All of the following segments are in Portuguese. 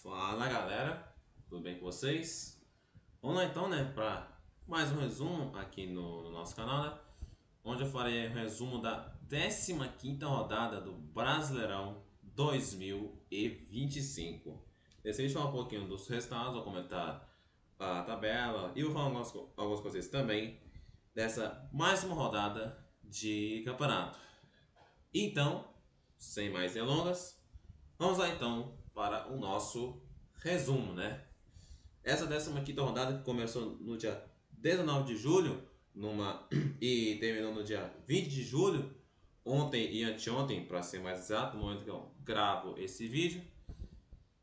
Fala galera, tudo bem com vocês? Vamos lá então, né, para mais um resumo aqui no nosso canal, né? Onde eu farei o resumo da 15ª rodada do Brasileirão 2025. Decidi falar um pouquinho dos resultados, vou comentar a tabela e vou falar algumas coisas também dessa mais uma rodada de campeonato. Então, sem mais delongas, vamos lá então para o nosso resumo, né? Essa 15ª rodada que começou no dia 19 de julho e terminou no dia 20 de julho, ontem e anteontem, para ser mais exato, no momento que eu gravo esse vídeo.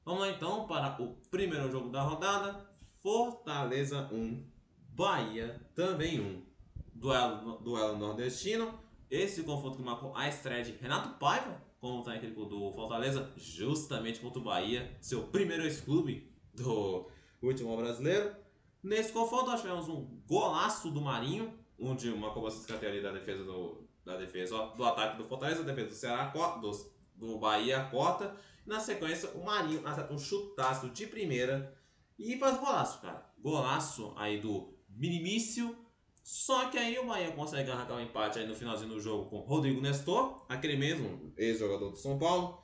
Vamos lá então para o primeiro jogo da rodada, Fortaleza 1, Bahia também 1. Duelo nordestino, esse confronto que marcou a estreia de Renato Paiva como técnico do Fortaleza, justamente contra o Bahia, seu primeiro ex-clube do último brasileiro. Nesse confronto nós tivemos um golaço do Marinho, onde uma cobrança de escanteio ali da defesa do ataque do Fortaleza, da defesa do Ceará, do Bahia corta. Na sequência, o Marinho acerta um chutaço de primeira e faz golaço, cara. Golaço aí do Minimício. Só que aí o Bahia consegue arrancar um empate aí no finalzinho do jogo com Rodrigo Nestor, aquele mesmo ex-jogador do São Paulo.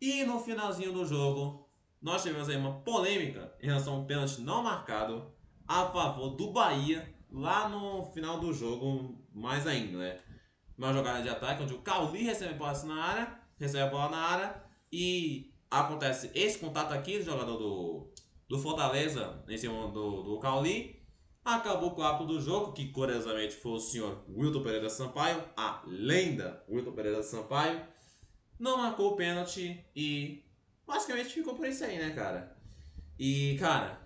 E no finalzinho do jogo, nós tivemos aí uma polêmica em relação a um pênalti não marcado a favor do Bahia lá no final do jogo, mais ainda, né? Uma jogada de ataque onde o Cauli recebe a bola na área e acontece esse contato aqui do jogador do Fortaleza em cima do Cauli. Acabou com o árbitro do jogo, que curiosamente foi o senhor Wilton Pereira Sampaio, a lenda Wilton Pereira Sampaio. Não marcou o pênalti e basicamente ficou por isso aí, né, cara? E, cara,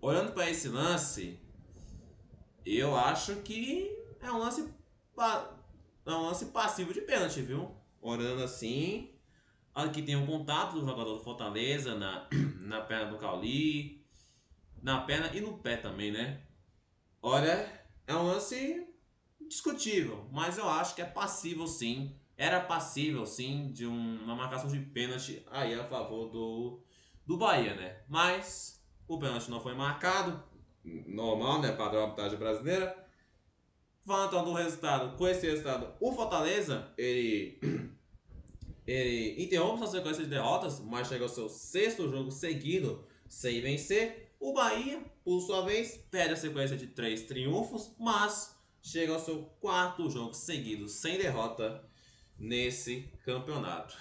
olhando para esse lance, eu acho que é um lance, é um lance passivo de pênalti, viu? Olhando assim, aqui tem um contato do jogador do Fortaleza na perna do Cauli, na perna e no pé também, né? Olha, é um lance discutível, mas eu acho que é passível sim. Era passível sim de uma marcação de pênalti aí a favor do Bahia, né? Mas o pênalti não foi marcado, normal, né? Padrão arbitragem brasileira. Falando então do resultado, com esse resultado, o Fortaleza ele interrompe sua sequência de derrotas, mas chega ao seu sexto jogo seguido sem vencer. O Bahia, por sua vez, perde a sequência de 3 triunfos, mas chega ao seu quarto jogo seguido sem derrota nesse campeonato.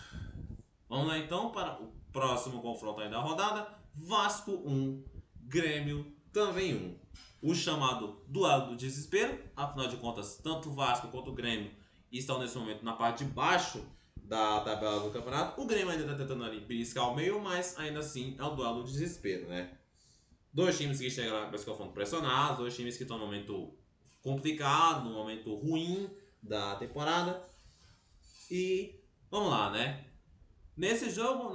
Vamos lá então para o próximo confronto aí da rodada. Vasco 1, Grêmio também 1. O chamado duelo do desespero. Afinal de contas, tanto o Vasco quanto o Grêmio estão nesse momento na parte de baixo da tabela do campeonato. O Grêmio ainda está tentando ali beliscar o meio, mas ainda assim é o duelo do desespero, né? Dois times que chegam para esse confronto pressionados, dois times que estão no momento complicado, no momento ruim da temporada. E vamos lá, né? Nesse jogo,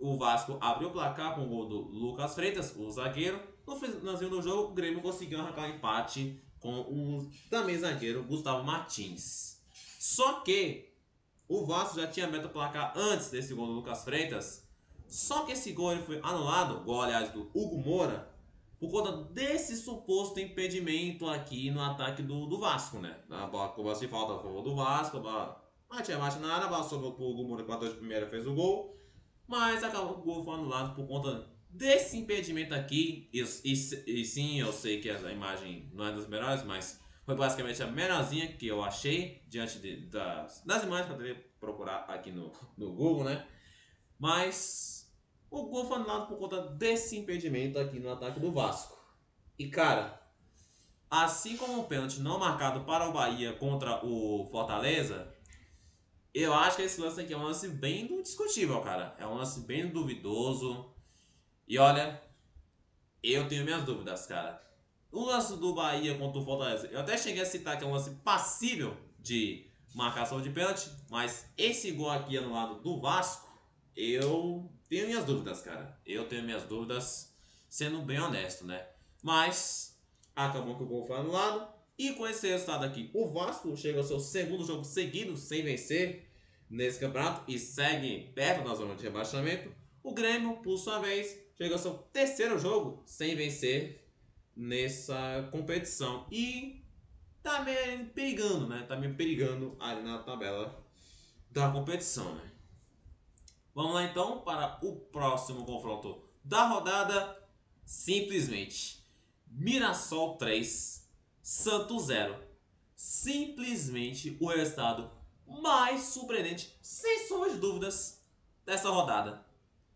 o Vasco abriu o placar com o gol do Lucas Freitas, o zagueiro. No finalzinho do jogo, o Grêmio conseguiu arrancar um empate com o também zagueiro Gustavo Martins. Só que o Vasco já tinha aberto o placar antes desse gol do Lucas Freitas. Só que esse gol ele foi anulado, gol aliás do Hugo Moura, por conta desse suposto impedimento aqui no ataque do Vasco, né? A bola cobrou-se falta a favor do Vasco, a bola tinha baixa na área, a bola sobrou pro Hugo Moura que bateu de primeira fez o gol. Mas acabou que o gol foi anulado por conta desse impedimento aqui. E sim, eu sei que a imagem não é das melhores, mas foi basicamente a menorzinha que eu achei diante das imagens que eu teria procurar aqui no Google, né? Mas o gol foi anulado por conta desse impedimento aqui no ataque do Vasco. E cara, assim como o pênalti não marcado para o Bahia contra o Fortaleza, eu acho que esse lance aqui é um lance bem discutível, cara. É um lance bem duvidoso. E olha, eu tenho minhas dúvidas, cara. O lance do Bahia contra o Fortaleza, eu até cheguei a citar que é um lance passível de marcação de pênalti, mas esse gol aqui anulado do Vasco, eu tenho minhas dúvidas, cara. Eu tenho minhas dúvidas, sendo bem honesto, né? Mas acabou que o gol foi anulado. E com esse resultado aqui, o Vasco chega ao seu segundo jogo seguido sem vencer nesse campeonato e segue perto da zona de rebaixamento. O Grêmio, por sua vez, chega ao seu terceiro jogo sem vencer nessa competição. E tá meio perigando, né? Tá meio perigando ali na tabela da competição, né? Vamos lá então para o próximo confronto da rodada. Simplesmente Mirassol 3, Santos 0. Simplesmente o resultado mais surpreendente, sem sombra de dúvidas, dessa rodada.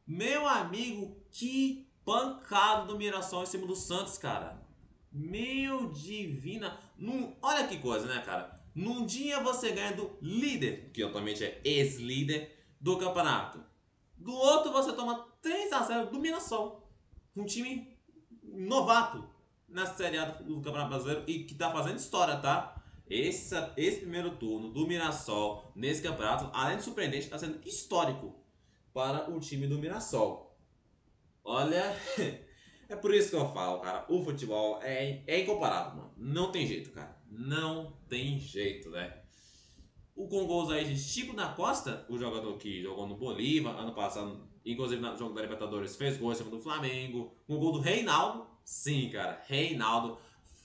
Meu amigo, que pancada do Mirassol em cima do Santos, cara. Meu divina. Olha que coisa, né, cara? Num dia você ganha do líder, que atualmente é ex-líder do campeonato. Do outro você toma 3-0 do Mirassol. Um time novato na Série A do Campeonato Brasileiro e que tá fazendo história, tá? Esse primeiro turno do Mirassol nesse campeonato, além de surpreendente, está sendo histórico para o time do Mirassol. Olha, é por isso que eu falo, cara. O futebol é incomparável, mano. Não tem jeito, cara. Não tem jeito, né? Com gols aí de Chico da Costa, o jogador que jogou no Bolívar ano passado, inclusive no jogo da Libertadores, fez gol em cima do Flamengo. Um gol do Reinaldo. Sim, cara. Reinaldo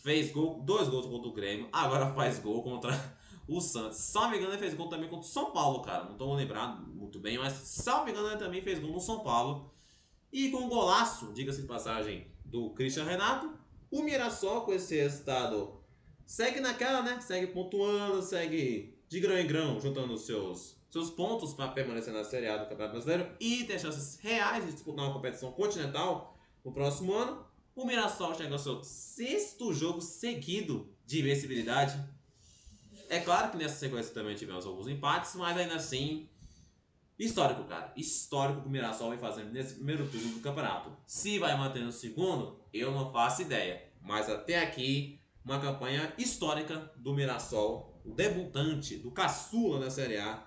fez gol, 2 gols contra o Grêmio. Agora faz gol contra o Santos. Salvo me engano, ele fez gol também contra o São Paulo, cara. Não tô lembrado muito bem, mas salvo me engano, ele também fez gol no São Paulo. E com um golaço, diga-se de passagem, do Christian Renato, o Mirassol com esse resultado segue naquela, né? Segue pontuando, segue de grão em grão, juntando seus pontos para permanecer na Série A do Campeonato Brasileiro e ter chances reais de disputar uma competição continental no próximo ano. O Mirassol chega ao seu 6º jogo seguido de invencibilidade. É claro que nessa sequência também tivemos alguns empates, mas ainda assim, histórico, cara. Histórico que o Mirassol vem fazendo nesse primeiro turno do campeonato. Se vai manter no segundo, eu não faço ideia. Mas até aqui, uma campanha histórica do Mirassol, o debutante, do caçula da Série A,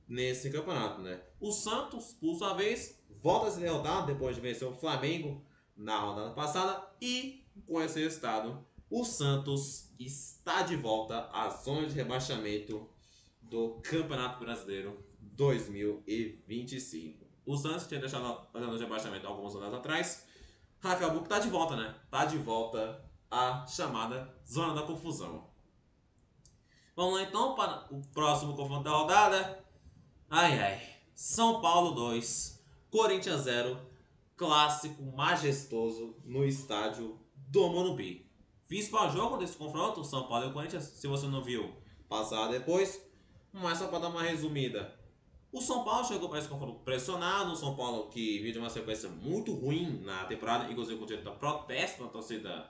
nesse campeonato, né? O Santos, por sua vez, volta a se derrotar depois de vencer o Flamengo na rodada passada. E com esse resultado, o Santos está de volta à zona de rebaixamento do Campeonato Brasileiro 2025. O Santos tinha deixado a zona de rebaixamento algumas rodadas atrás. Acabou que tá de volta, né? Tá de volta à chamada Zona da Confusão. Vamos lá então para o próximo confronto da rodada. Ai ai. São Paulo 2, Corinthians 0. Clássico majestoso no estádio do Morumbi. Fiz para o jogo desse confronto, São Paulo e o Corinthians. Se você não viu, passar depois. Mas só para dar uma resumida. O São Paulo chegou para esse confronto pressionado. O São Paulo que vive uma sequência muito ruim na temporada, inclusive com direito a protesto na torcida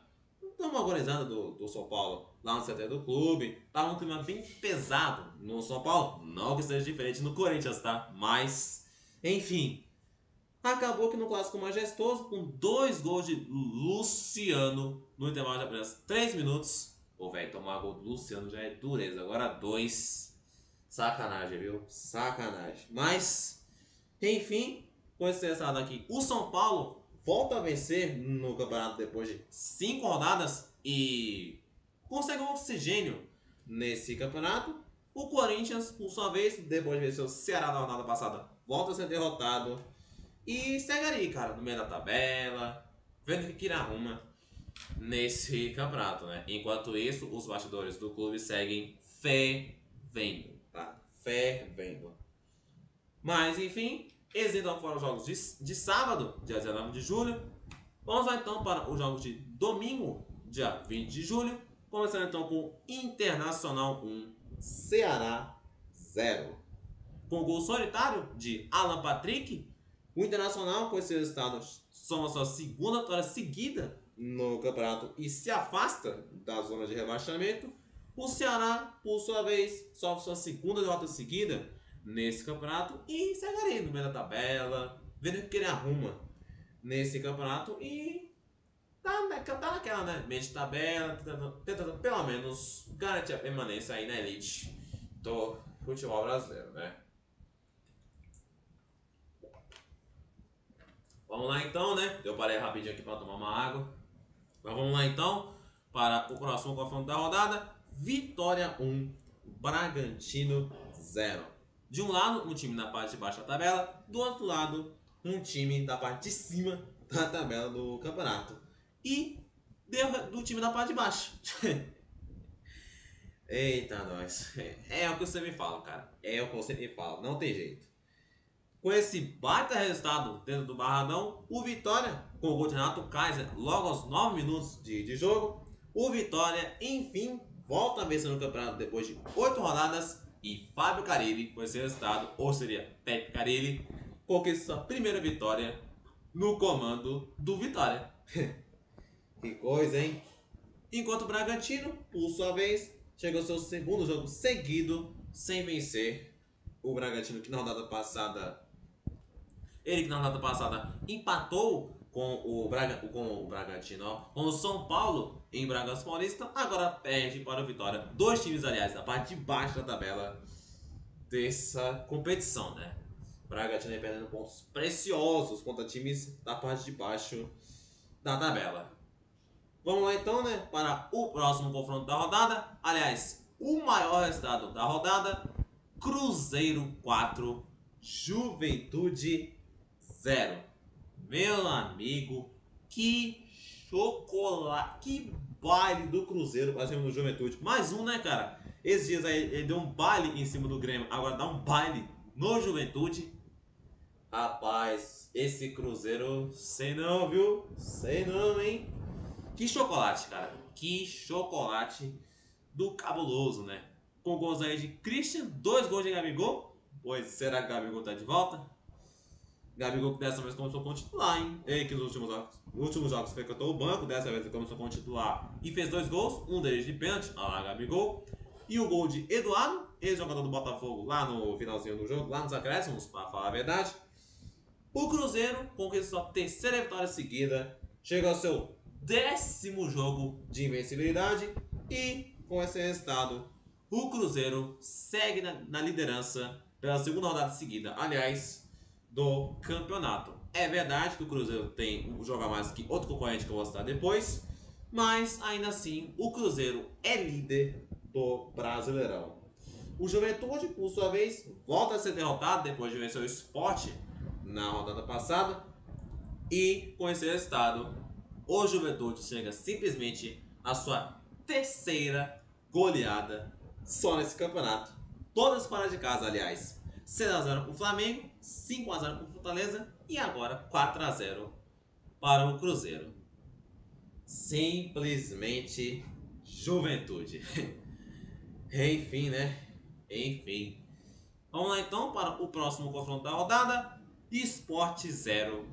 uma organizada do São Paulo lá no CT do clube. Tava um clima bem pesado no São Paulo. Não que seja diferente no Corinthians, tá? Mas, enfim. Acabou que no clássico majestoso, com 2 gols de Luciano no intervalo de apenas 3 minutos. Pô, velho, tomar gol do Luciano já é dureza. Agora 2. Sacanagem, viu? Sacanagem. Mas, enfim, com esse resultado aqui, o São Paulo volta a vencer no campeonato depois de 5 rodadas e consegue um oxigênio nesse campeonato. O Corinthians, por sua vez, depois de vencer o Ceará na rodada passada, volta a ser derrotado e segue ali, cara, no meio da tabela, vendo o que ele arruma nesse campeonato, né? Enquanto isso, os bastidores do clube seguem fervendo, tá? Fervendo. Mas, enfim, esses então foram os jogos de sábado, dia 19 de julho. Vamos lá então para os jogos de domingo, dia 20 de julho. Começando então com Internacional 1, Ceará 0. Com gol solitário de Alan Patrick, o Internacional com esse resultado soma sua segunda vitória seguida no campeonato e se afasta da zona de rebaixamento. O Ceará, por sua vez, sofre sua segunda derrota seguida nesse campeonato e segue ali no meio da tabela, vendo o que ele arruma nesse campeonato e tá naquela, né? Meio de tabela, tentando pelo menos garantir a permanência aí na elite do futebol brasileiro, né? Vamos lá então, né? Eu parei rapidinho aqui para tomar uma água. Mas vamos lá então para o próximo confronto da rodada. Vitória 1, Bragantino 0. De um lado, um time na parte de baixo da tabela. Do outro lado, um time da parte de cima da tabela do campeonato e do time da parte de baixo. Eita, nós. É o que você me fala, cara. É o que você me fala. Não tem jeito. Com esse baita resultado dentro do Barradão, o Vitória, com o gol de Renato Kaiser logo aos 9 minutos de jogo, o Vitória, enfim, volta a vencer no campeonato depois de 8 rodadas e Fábio Carille, com esse resultado, ou seria Pepe Carille, conquista sua primeira vitória no comando do Vitória. Que coisa, hein? Enquanto o Bragantino, por sua vez, chegou ao seu segundo jogo seguido sem vencer. O Bragantino que na rodada passada empatou com o Bragantino, ó, com o São Paulo em Bragança Paulista, agora perde para o Vitória. Dois times, aliás, da parte de baixo da tabela dessa competição, né? O Bragantino perdendo pontos preciosos contra times da parte de baixo da tabela. Vamos lá então, né, para o próximo confronto da rodada. Aliás, o maior resultado da rodada: Cruzeiro 4, Juventude 0. Meu amigo, que chocolate, que baile do Cruzeiro pra cima do Juventude. Mais um, né, cara? Esses dias aí ele deu um baile em cima do Grêmio, agora dá um baile no Juventude. Rapaz, esse Cruzeiro, sei não, viu? Sei não, hein? Que chocolate, cara. Que chocolate do cabuloso, né? Com gols aí de Christian, 2 gols de Gabigol. Pois será que Gabigol tá de volta? Gabigol que dessa vez começou como titular, hein? Ele que nos últimos jogos frequentou o banco, dessa vez ele começou como titular e fez 2 gols, um deles de pênalti, olha lá, Gabigol. E o gol de Eduardo, ex-jogador do Botafogo, lá no finalzinho do jogo, lá nos acréscimos, para falar a verdade. O Cruzeiro conquistou sua terceira vitória seguida, chega ao seu 10º jogo de invencibilidade e, com esse resultado, o Cruzeiro segue na liderança pela segunda rodada seguida, aliás, do campeonato. É verdade que o Cruzeiro tem um jogo a mais que outro concorrente que eu vou citar depois, mas ainda assim o Cruzeiro é líder do Brasileirão. O Juventude, por sua vez, volta a ser derrotado depois de vencer o Sport na rodada passada. E com esse resultado, o Juventude chega simplesmente à sua terceira goleada só nesse campeonato. Todas fora de casa, aliás. 6x0 para o Flamengo, 5x0 para o Fortaleza e agora 4x0 para o Cruzeiro. Simplesmente Juventude. Enfim, né? Enfim. Vamos lá então para o próximo confronto da rodada. Sport 0,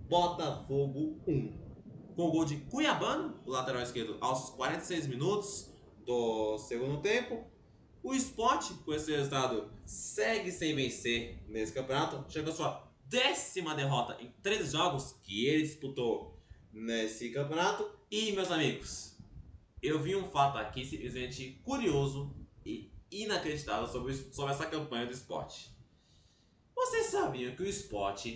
Botafogo 1. Com o gol de Cuiabano, o lateral esquerdo, aos 46 minutos do segundo tempo. O Sport, com esse resultado, segue sem vencer nesse campeonato. Chega a sua 10ª derrota em 13 jogos que ele disputou nesse campeonato. E, meus amigos, eu vi um fato aqui simplesmente curioso e inacreditável sobre essa campanha do Sport. Vocês sabiam que o Sport,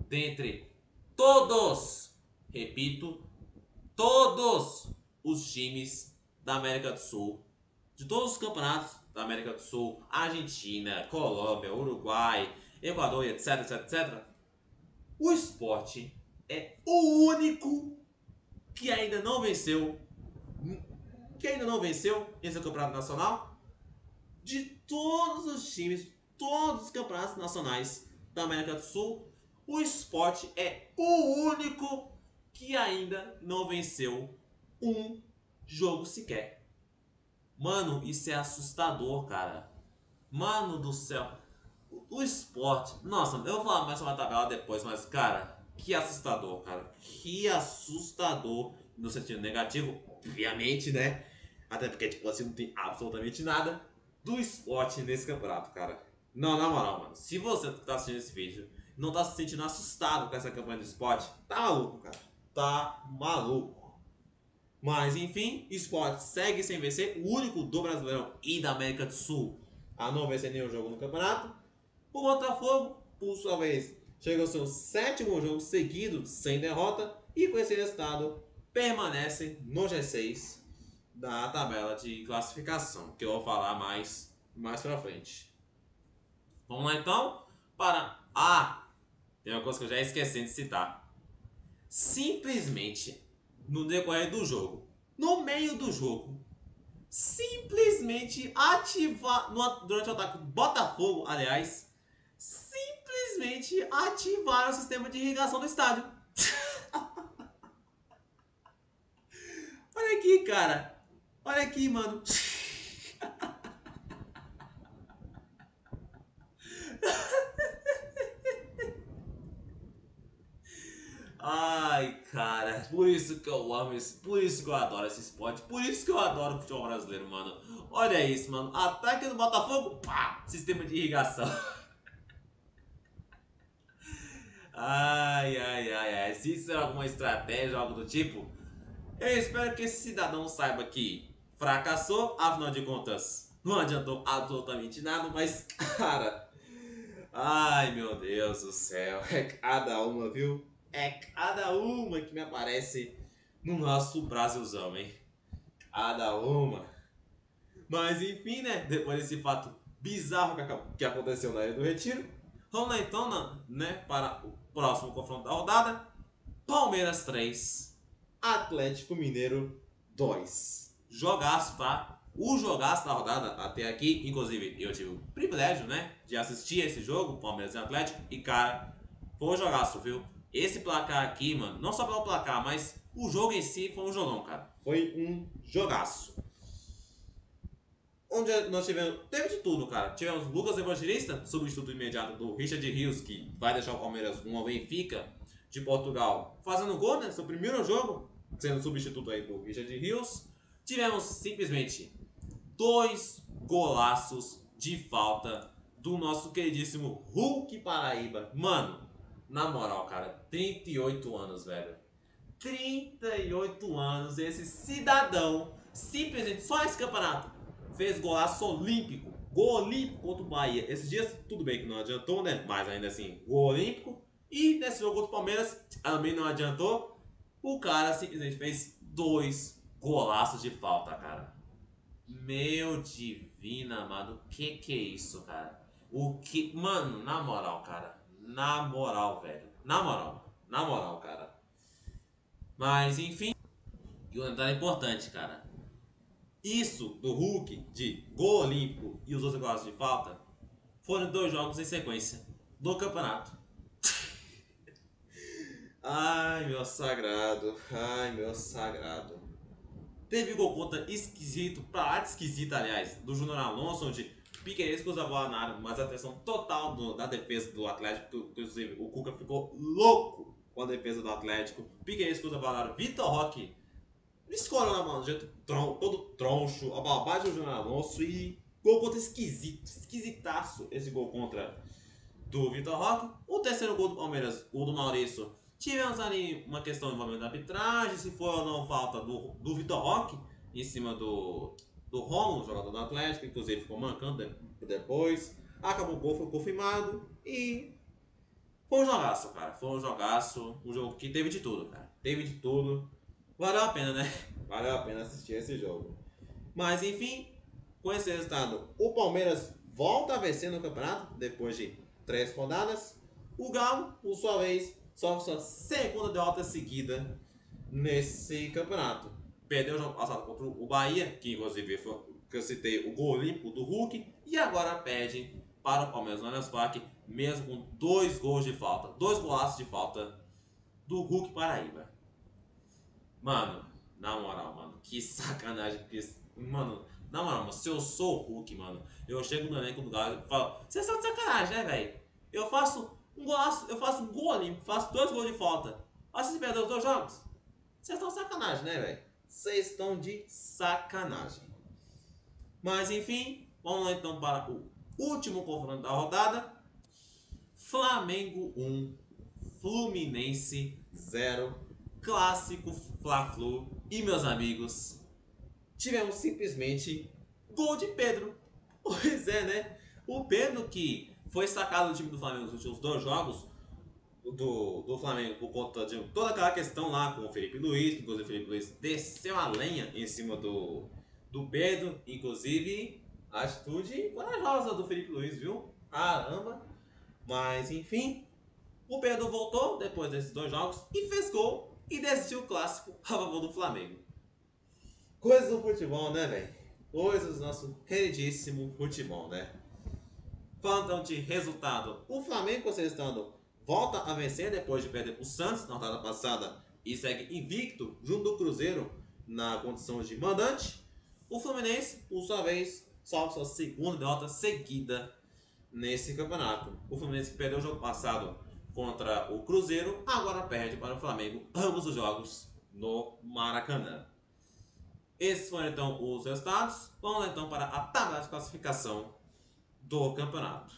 dentre todos, repito, todos os times da América do Sul, de todos os campeonatos da América do Sul, Argentina, Colômbia, Uruguai, Equador, etc, etc, etc, o Sport é o único que ainda não venceu esse campeonato nacional. De todos os times, todos os campeonatos nacionais da América do Sul, o Sport é o único que ainda não venceu um jogo sequer. Mano, isso é assustador, cara. Mano do céu. O Sport... Nossa, eu vou falar mais sobre a tabela depois, mas, cara, que assustador, cara. Que assustador no sentido negativo, obviamente, né? Até porque, tipo assim, não tem absolutamente nada do Sport nesse campeonato, cara. Não, na moral, mano. Se você tá assistindo esse vídeo e não tá se sentindo assustado com essa campanha do Sport, tá maluco, cara. Tá maluco. Mas, enfim, o Sport segue sem vencer, o único do Brasileirão e da América do Sul a não vencer nenhum jogo no campeonato. O Botafogo, por sua vez, chega ao seu 7º jogo seguido sem derrota e com esse resultado permanece no G6 da tabela de classificação, que eu vou falar mais pra frente. Vamos lá então para a tem uma coisa que eu já esqueci de citar. Simplesmente, no decorrer do jogo, no meio do jogo, simplesmente ativar, durante o ataque do Botafogo, aliás, simplesmente ativaram o sistema de irrigação do estádio. Olha aqui, cara. Olha aqui, mano. Ai, cara, por isso que eu amo esse, por isso que eu adoro esse esporte, por isso que eu adoro o futebol brasileiro, mano. Olha isso, mano. Ataque do Botafogo, pá, sistema de irrigação. Ai, ai, ai, ai. Se isso é alguma estratégia, algo do tipo, eu espero que esse cidadão saiba que fracassou, afinal de contas, não adiantou absolutamente nada, mas, cara, ai meu Deus do céu, é cada uma, viu? É cada uma que me aparece no nosso Brasilzão, hein? Cada uma. Mas enfim, né? Depois desse fato bizarro que aconteceu na Ilha do Retiro, vamos lá então, né? Para o próximo confronto da rodada. Palmeiras 3, Atlético Mineiro 2. Jogaço, tá? O jogaço da rodada até aqui, inclusive eu tive o privilégio, né, de assistir esse jogo, Palmeiras e Atlético, e cara, foi um jogaço, viu? Esse placar aqui, mano, não só pelo placar, mas o jogo em si foi um jogão, cara. Foi um jogaço. Onde nós tivemos. Teve de tudo, cara. Tivemos Lucas Evangelista, substituto imediato do Richard Rios, que vai deixar o Palmeiras um ao Benfica de Portugal, fazendo gol, né? Seu primeiro jogo, sendo substituto aí do Richard Rios. Tivemos simplesmente dois golaços de falta do nosso queridíssimo Hulk Paraíba. Mano, na moral, cara, 38 anos, velho. 38 anos, esse cidadão, simplesmente só esse campeonato, fez golaço olímpico. Gol olímpico contra o Bahia. Esses dias, tudo bem que não adiantou, né? Mas ainda assim, gol olímpico. E nesse jogo contra o Palmeiras, também não adiantou. O cara simplesmente fez dois golaços de falta, cara. Meu divino amado, que é isso, cara? O que. Mano, na moral, cara. Na moral, velho. Na moral, cara. Mas enfim. E um detalhe importante, cara. Isso do Hulk, de gol olímpico e os outros golaços de falta, foram dois jogos em sequência do campeonato. Ai, meu sagrado. Ai, meu sagrado. Teve gol contra esquisito, pra lá de esquisito, aliás, do Júnior Alonso, onde Piquerez cruza a bola na área, mas atenção total da defesa do Atlético, inclusive o Cuca ficou louco com a defesa do Atlético. Piquerez cruza a bola na área, Vitor Roque escorou na mão, do jeito todo troncho, a bola bate o Júnior Alonso e gol contra esquisito, esquisitaço esse gol contra do Vitor Roque. O terceiro gol do Palmeiras, o do Maurício, tivemos ali uma questão envolvendo a arbitragem, se foi ou não falta do Vitor Roque em cima do Romulo, jogador do Atlético, inclusive ficou mancando depois. Acabou o gol, foi confirmado e foi um jogaço, cara. Foi um jogaço, um jogo que teve de tudo, cara. Teve de tudo. Valeu a pena, né? Valeu a pena assistir esse jogo. Mas enfim, com esse resultado, o Palmeiras volta a vencer no campeonato depois de 3 rodadas. O Galo, por sua vez, sofre sua segunda derrota seguida nesse campeonato. Perdeu o jogo passado contra o Bahia, que inclusive foi que eu citei o gol olímpico do Hulk, e agora perde para o Palmeiras no Allianz Parque, mesmo com 2 gols de falta, 2 golaços de falta do Hulk Paraíba. Mano, na moral, mano, que sacanagem. Mano, na moral, mano, se eu sou o Hulk, mano, eu chego no elenco do Galo e falo, vocês estão de sacanagem, né, velho? Eu faço um golaço, eu faço um gol ali, faço 2 gols de falta. Mas vocês perderam os 2 jogos? Vocês estão de sacanagem, né, velho? Vocês estão de sacanagem. Mas enfim, vamos lá então para o último confronto da rodada. Flamengo 1, Fluminense 0. Clássico Fla-Flu. E meus amigos, tivemos simplesmente gol de Pedro. Pois é, né? O Pedro que foi sacado do time do Flamengo nos últimos 2 jogos do Flamengo por conta de toda aquela questão lá com o Felipe Luiz, que inclusive o Felipe Luiz desceu a lenha em cima do Pedro, inclusive a atitude corajosa do Felipe Luiz, viu? Caramba! Mas enfim, O Pedro voltou depois desses 2 jogos e fez gol e decidiu o clássico a favor do Flamengo. Coisas do futebol, né, velho? Coisas do nosso queridíssimo futebol, né? Falando então de resultado, o Flamengo, vocês estão, volta a vencer depois de perder o Santos na rodada passada e segue invicto junto do Cruzeiro na condição de mandante. O Fluminense, por sua vez, sofre sua segunda derrota seguida nesse campeonato. O Fluminense que perdeu o jogo passado contra o Cruzeiro, agora perde para o Flamengo ambos os jogos no Maracanã. Esses foram então os resultados. Vamos lá então para a tabela de classificação do campeonato.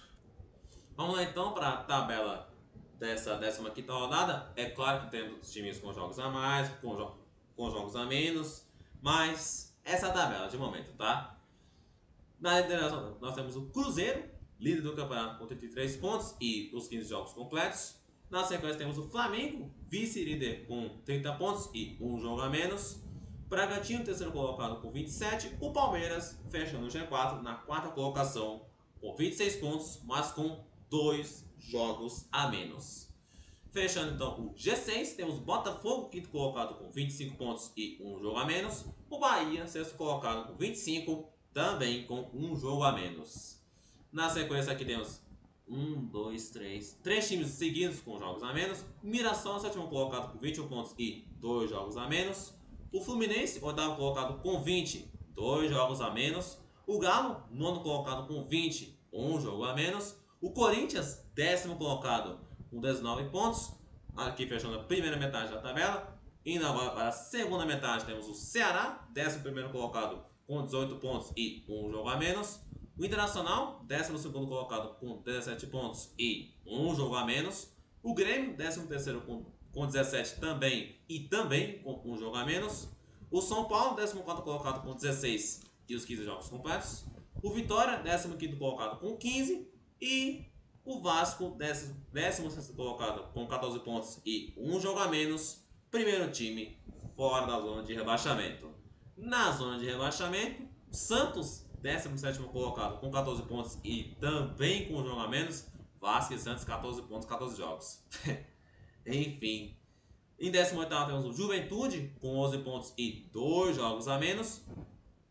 Vamos lá então para a tabela dessa 15ª rodada. É claro que temos times com jogos a mais, com jogos a menos, mas essa é a tabela de momento, tá? Na liderança nós temos o Cruzeiro, líder do campeonato com 33 pontos e os 15 jogos completos. Na sequência temos o Flamengo, vice-líder com 30 pontos e um jogo a menos. Bragantino, terceiro colocado com 27. O Palmeiras, fechando o G4 na 4ª colocação com 26 pontos, mas com 2 jogos a menos. Fechando então o G6, temos Botafogo, quinto colocado com 25 pontos e um jogo a menos. O Bahia, sexto colocado com 25, também com um jogo a menos. Na sequência aqui temos 3 times seguidos com jogos a menos. Mirassol, sétimo colocado com 21 pontos e 2 jogos a menos. O Fluminense, oitavo colocado com 20, 2 jogos a menos. O Galo, nono colocado com 20, um jogo a menos. O Corinthians, décimo colocado com 19 pontos. Aqui fechando a primeira metade da tabela. Indo agora para a segunda metade, temos o Ceará, 11º colocado com 18 pontos e um jogo a menos. O Internacional, 12º colocado com 17 pontos e um jogo a menos. O Grêmio, 13º com 17 também e também com um jogo a menos. O São Paulo, 14º colocado com 16 e os 15 jogos completos. O Vitória, 15º colocado com 15 e o Vasco, 16º colocado com 14 pontos e um jogo a menos. Primeiro time fora da zona de rebaixamento. Na zona de rebaixamento, Santos, 17º colocado com 14 pontos e também com um jogo a menos. Vasco e Santos, 14 pontos, 14 jogos. Enfim. Em 18º temos o Juventude, com 11 pontos e 2 jogos a menos.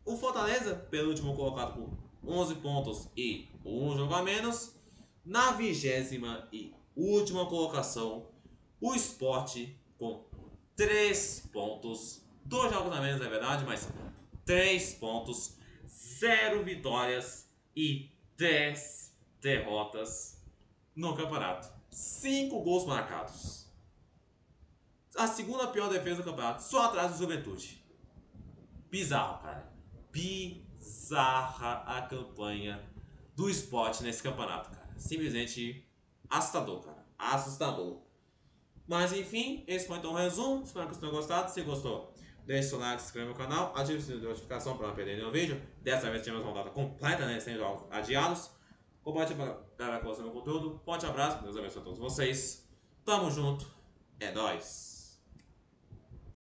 O Fortaleza, penúltimo colocado com 11 pontos e um jogo a menos. Na 20ª e última colocação, o Sport com 3 pontos. 2 jogos a menos, é verdade, mas 3 pontos, 0 vitórias e 10 derrotas no campeonato. 5 gols marcados. A segunda pior defesa do campeonato, só atrás do Juventude. Bizarro, cara. Bizarra a campanha do Sport nesse campeonato, cara. Simplesmente assustador, cara. Assustador. Mas enfim, esse foi então o resumo. Espero que vocês tenham gostado. Se gostou, deixe seu like, se inscreva no canal, ative o sininho de notificação para não perder nenhum vídeo. Dessa vez tivemos uma rodada completa, né? Sem jogos adiados. Compartilhe para gostar do meu conteúdo. Forte abraço, Deus abençoe a todos vocês. Tamo junto. É nóis.